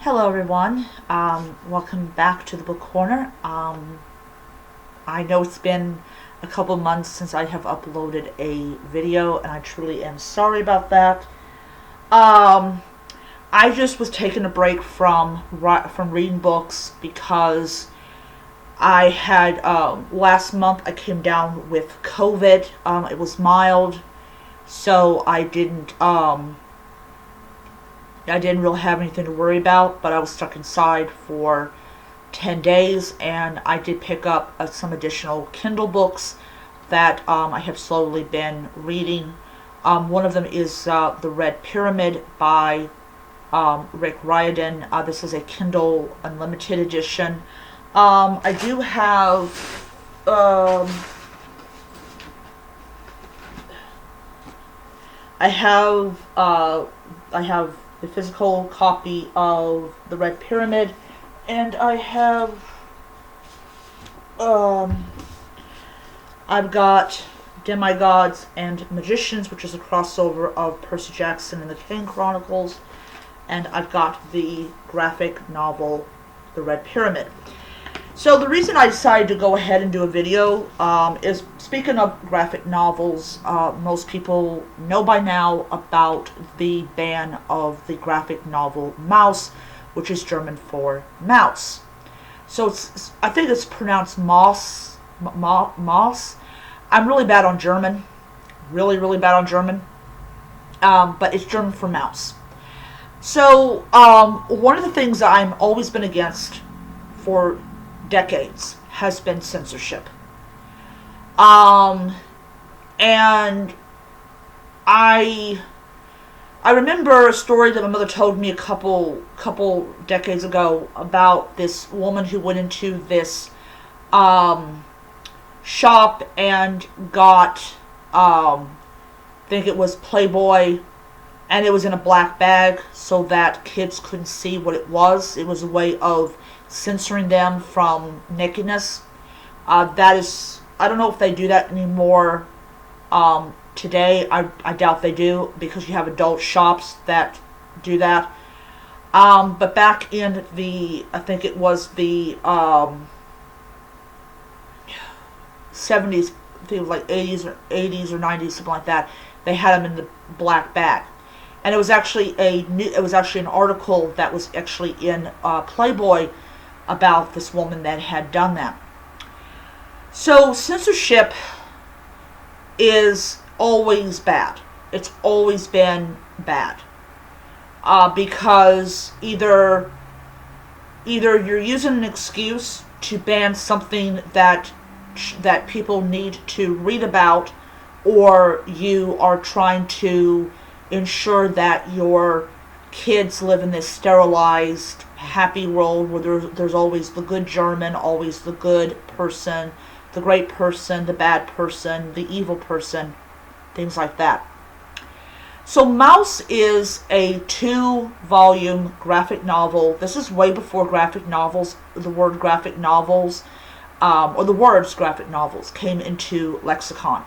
Hello everyone, welcome back to the Book Corner. I know it's been a couple months since I have uploaded a video and I truly am sorry about that. I just was taking a break from reading books because I had, last month I came down with COVID. It was mild, so I didn't really have anything to worry about, but I was stuck inside for 10 days, and I did pick up some additional Kindle books that I have slowly been reading. One of them is The Red Pyramid by Rick Riordan. This is a Kindle Unlimited edition. I do have I have the physical copy of The Red Pyramid, and I have I've got Demigods and Magicians, which is a crossover of Percy Jackson and the Kane Chronicles, and I've got the graphic novel The Red Pyramid. So the reason I decided to go ahead and do a video is, speaking of graphic novels, most people know by now about the ban of the graphic novel Maus, which is German for mouse. So I think it's pronounced Moss. Moss. I'm really bad on German, really bad on German, but it's German for mouse. So one of the things that I've always been against for decades has been censorship. And I remember a story that my mother told me a couple decades ago about this woman who went into this shop and got I think it was Playboy, and it was in a black bag so that kids couldn't see what it was. It was a way of censoring them from nakedness. That is, I don't know if they do that anymore today. I doubt they do, because you have adult shops that do that. But back in the, I think it was the 70s, I think it was like 80s or 90s, something like that. They had them in the black bag. And it was actually an article that was actually in Playboy about this woman that had done that. So censorship is always bad. It's always been bad, because either you're using an excuse to ban something that people need to read about, or you are trying to ensure that your kids live in this sterilized, happy world where there's always the good German, always the good person, the great person, the bad person, the evil person, things like that. So Maus is a 2-volume graphic novel. This is way before graphic novels, the word graphic novels, or the words graphic novels came into lexicon.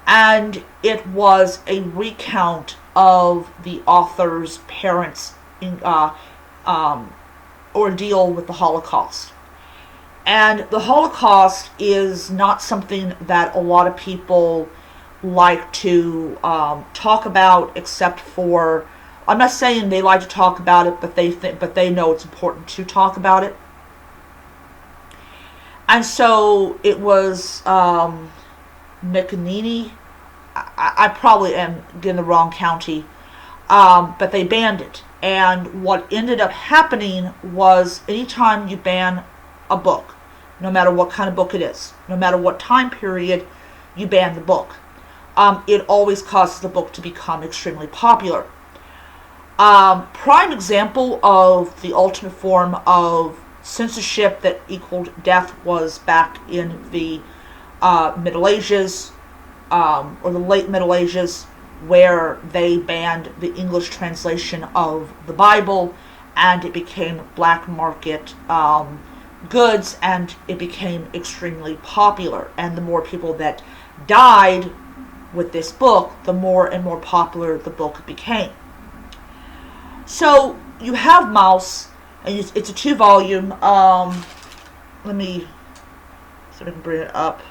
And it was a recount of the author's parents' ordeal with the Holocaust. And the Holocaust is not something that a lot of people like to talk about, except for, I'm not saying they like to talk about it, but they know it's important to talk about it. And so it was Michelini. I probably am getting the wrong county, but they banned it. And what ended up happening was, anytime you ban a book, no matter what kind of book it is, no matter what time period you ban the book, it always causes the book to become extremely popular. Prime example of the ultimate form of censorship that equaled death was back in the Middle Ages, or the late Middle Ages, where they banned the English translation of the Bible, and it became black market goods, and it became extremely popular. And the more people that died with this book, the more and more popular the book became. So you have Maus, and it's a 2-volume. Let me see if I can bring it up.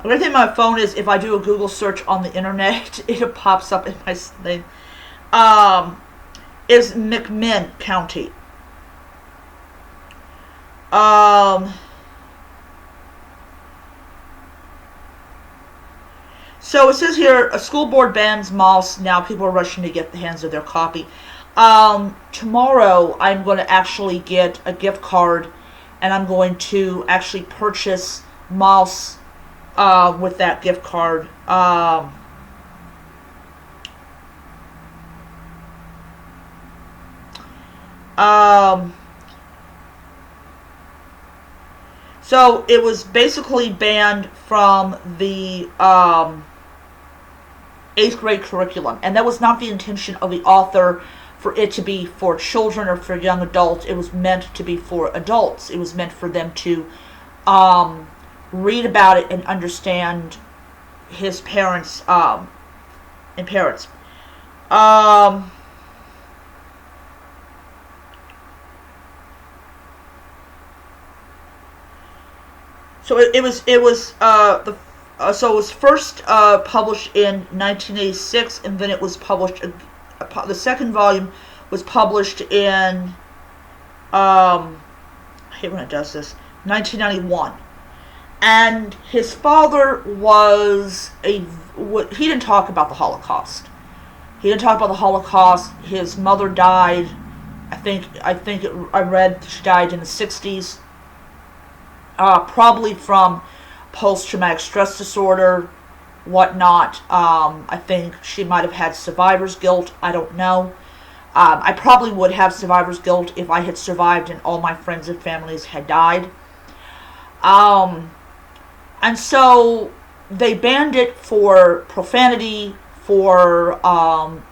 The great thing about my phone is if I do a Google search on the internet, it pops up in my thing. Is McMinn County. So it says here, a school board bans Maus. Now people are rushing to get the hands of their copy. Tomorrow I'm going to actually get a gift card, and I'm going to actually purchase Maus with that gift card. So it was basically banned from the 8th grade curriculum, and that was not the intention of the author for it to be for children or for young adults. It was meant to be for adults. It was meant for them to read about it and understand his parents and parents. So it was first published in 1986, and then it was published. The second volume was published in I hate when it does this, 1991. And his father was he didn't talk about the Holocaust. He didn't talk about the Holocaust. His mother died. I read she died in the 60s. Probably from post-traumatic stress disorder, whatnot. I think she might have had survivor's guilt. I don't know. I probably would have survivor's guilt if I had survived and all my friends and families had died. And so they banned it for profanity, for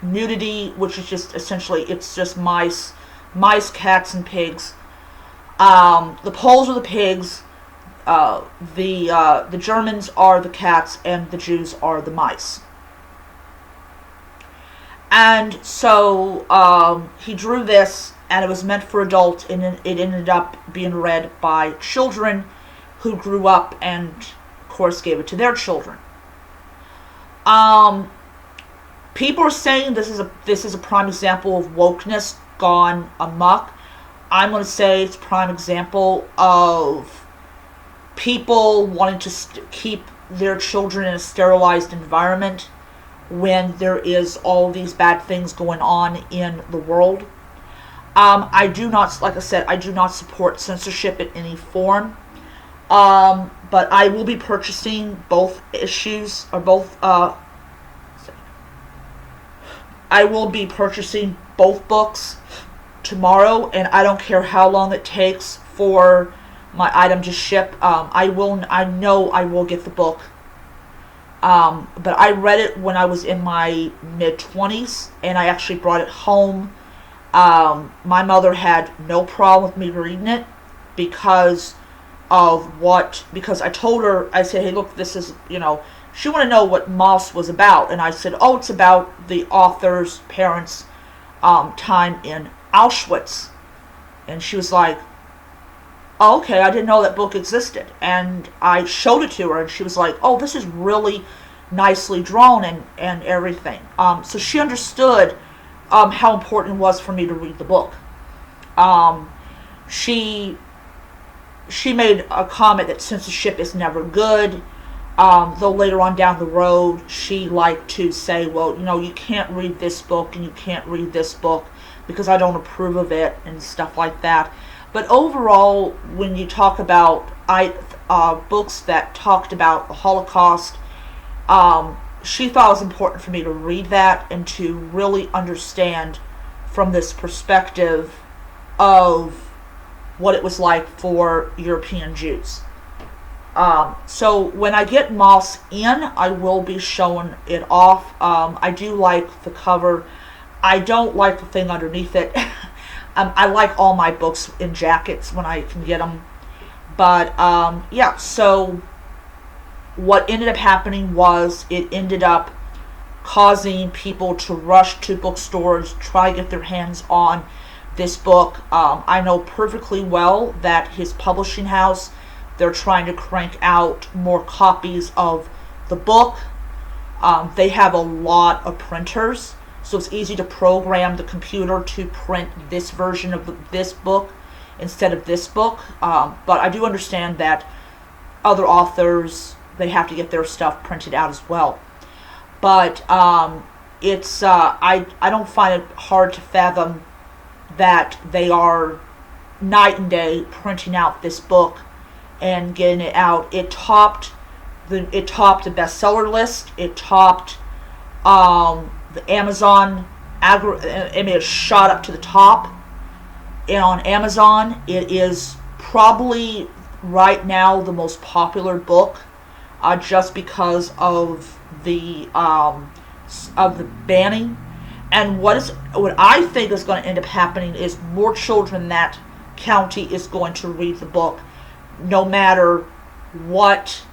nudity, which is just essentially, it's just mice, cats, and pigs. The Poles are the pigs. The Germans are the cats, and the Jews are the mice. And so he drew this, and it was meant for adults, and it ended up being read by children who grew up and, of course, gave it to their children. People are saying this is a prime example of wokeness gone amok. I'm going to say it's a prime example of people wanting to keep their children in a sterilized environment when there is all these bad things going on in the world. I do not, like I said, I do not support censorship in any form. But I will be purchasing both issues, or both, I will be purchasing both books tomorrow, and I don't care how long it takes for my item to ship. I know I will get the book. But I read it when I was in my mid-20s, and I actually brought it home. My mother had no problem with me reading it because I told her, I said, hey, look, this is, she wanted to know what Maus was about, and I said, oh, it's about the author's parents' time in Auschwitz. And she was like, oh, okay, I didn't know that book existed. And I showed it to her, and she was like, oh, this is really nicely drawn and everything. So she understood how important it was for me to read the book. She made a comment that censorship is never good, though later on down the road she liked to say, well, you can't read this book and you can't read this book because I don't approve of it and stuff like that. But overall, when you talk about books that talked about the Holocaust, she thought it was important for me to read that and to really understand from this perspective of what it was like for European Jews. So when I get Maus in, I will be showing it off. I do like the cover. I don't like the thing underneath it. I like all my books in jackets when I can get them. But yeah, so what ended up happening was it ended up causing people to rush to bookstores, try to get their hands on this book. I know perfectly well that his publishing house, they're trying to crank out more copies of the book. They have a lot of printers, so it's easy to program the computer to print this version of this book instead of this book. But I do understand that other authors, they have to get their stuff printed out as well. But it's I don't find it hard to fathom that they are night and day printing out this book and getting it out. It topped the bestseller list. It topped the Amazon. It shot up to the top. And on Amazon, it is probably right now the most popular book, just because of the banning. And what I think is going to end up happening is more children in that county is going to read the book, no matter what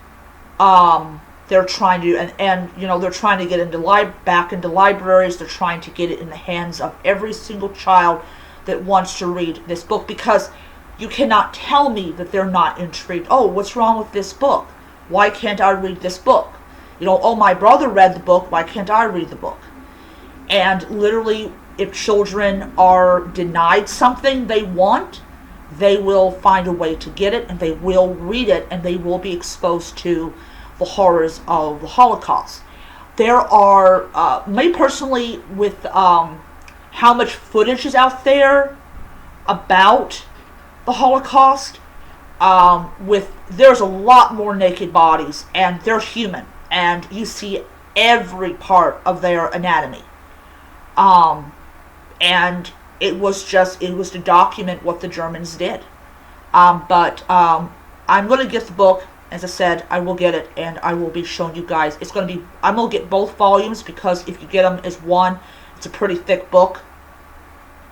they're trying to do. And they're trying to get back into libraries. They're trying to get it in the hands of every single child that wants to read this book, because you cannot tell me that they're not intrigued. Oh, what's wrong with this book? Why can't I read this book? Oh, my brother read the book. Why can't I read the book? And literally, if children are denied something they want, they will find a way to get it, and they will read it, and they will be exposed to the horrors of the Holocaust. There are, me personally, with how much footage is out there about the Holocaust, there's a lot more naked bodies, and they're human, and you see every part of their anatomy. And it was to document what the Germans did. But I'm going to get the book. As I said, I will get it, and I will be showing you guys. I'm going to get both volumes, because if you get them as one, it's a pretty thick book.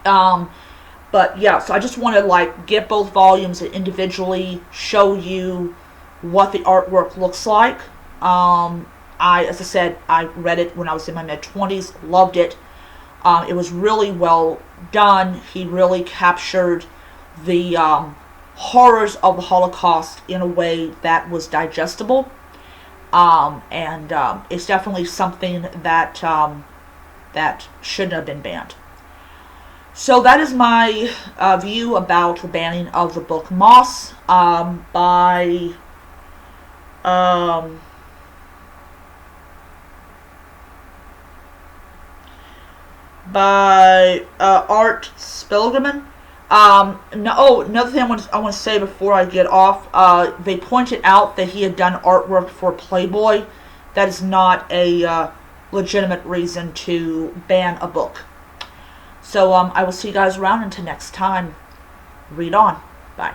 But yeah, so I just want to get both volumes and individually show you what the artwork looks like. As I said, I read it when I was in my mid-20s, loved it. It was really well done. He really captured the horrors of the Holocaust in a way that was digestible. And it's definitely something that shouldn't have been banned. So that is my view about the banning of the book Moss by Art Spiegelman. Another thing I want to say before I get off, they pointed out that he had done artwork for Playboy. That is not a legitimate reason to ban a book. So I will see you guys around until next time. Read on. Bye.